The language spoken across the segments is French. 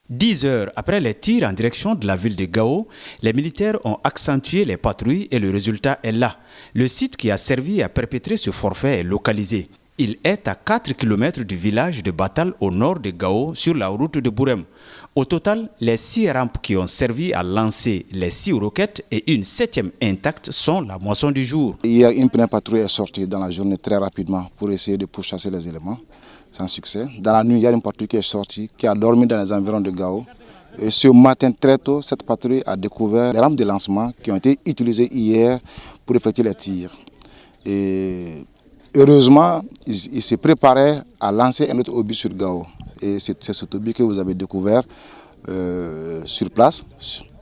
10 heures après les tirs en direction de la ville de Gao, les militaires ont accentué les patrouilles et le résultat est là. Le site qui a servi à perpétrer ce forfait est localisé. Il est à 4 km du village de Batal au nord de Gao sur la route de Bourem. Au total, les 6 rampes qui ont servi à lancer les 6 roquettes et une 7e intacte sont la moisson du jour. Hier, une première patrouille est sortie dans la journée très rapidement pour essayer de pourchasser les éléments, sans succès. Dans la nuit, il y a une patrouille qui est sortie, qui a dormi dans les environs de Gao. Et ce matin très tôt, cette patrouille a découvert les rampes de lancement qui ont été utilisées hier pour effectuer les tirs. Et heureusement, il s'est préparé à lancer un autre obus sur Gao. Et c'est cet obus que vous avez découvert sur place.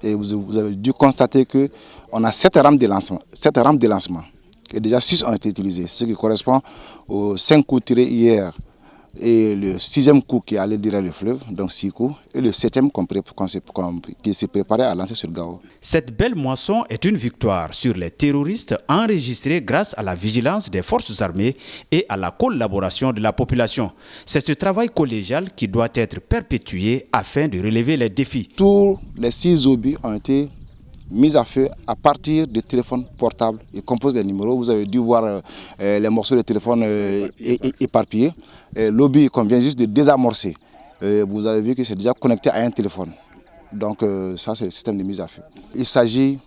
Et vous avez dû constater qu'on a 7 rampes de lancement. Et déjà 6 ont été utilisées, ce qui correspond aux 5 coups tirés hier. Et le 6e coup qui allait direct le fleuve, donc 6 coups, et le 7e qui s'est préparé à lancer sur Gao. Cette belle moisson est une victoire sur les terroristes enregistrée grâce à la vigilance des forces armées et à la collaboration de la population. C'est ce travail collégial qui doit être perpétué afin de relever les défis. Tous les 6 obus ont été mis à feu à partir de téléphones portables. Ils composent des numéros. Vous avez dû voir les morceaux de téléphone éparpillés. L'obus qu'on vient juste de désamorcer, vous avez vu que c'est déjà connecté à un téléphone. Donc ça, c'est le système de mise à feu. Il s'agit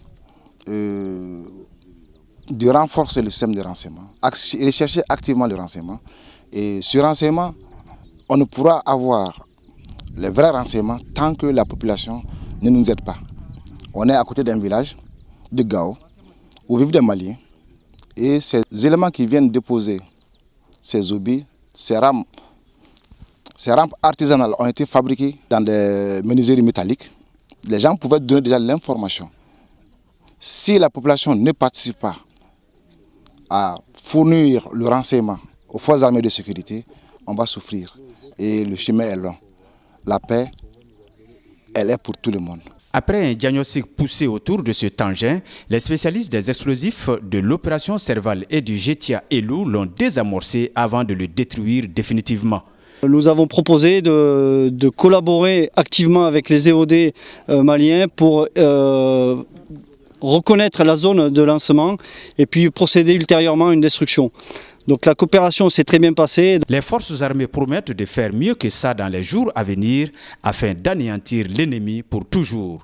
de renforcer le système de renseignement, rechercher activement le renseignement. Et ce renseignement, on ne pourra avoir les vrais renseignements tant que la population ne nous aide pas. On est à côté d'un village de Gao où vivent des Maliens et ces éléments qui viennent déposer ces obus, ces rampes artisanales ont été fabriquées dans des menuiseries métalliques. Les gens pouvaient donner déjà l'information. Si la population ne participe pas à fournir le renseignement aux forces armées de sécurité, on va souffrir et le chemin est long. La paix, elle est pour tout le monde. Après un diagnostic poussé autour de ce engin, les spécialistes des explosifs de l'opération Serval et du GETIA Elou l'ont désamorcé avant de le détruire définitivement. Nous avons proposé de collaborer activement avec les EOD maliens pour reconnaître la zone de lancement et puis procéder ultérieurement à une destruction. Donc la coopération s'est très bien passée. Les forces armées promettent de faire mieux que ça dans les jours à venir afin d'anéantir l'ennemi pour toujours.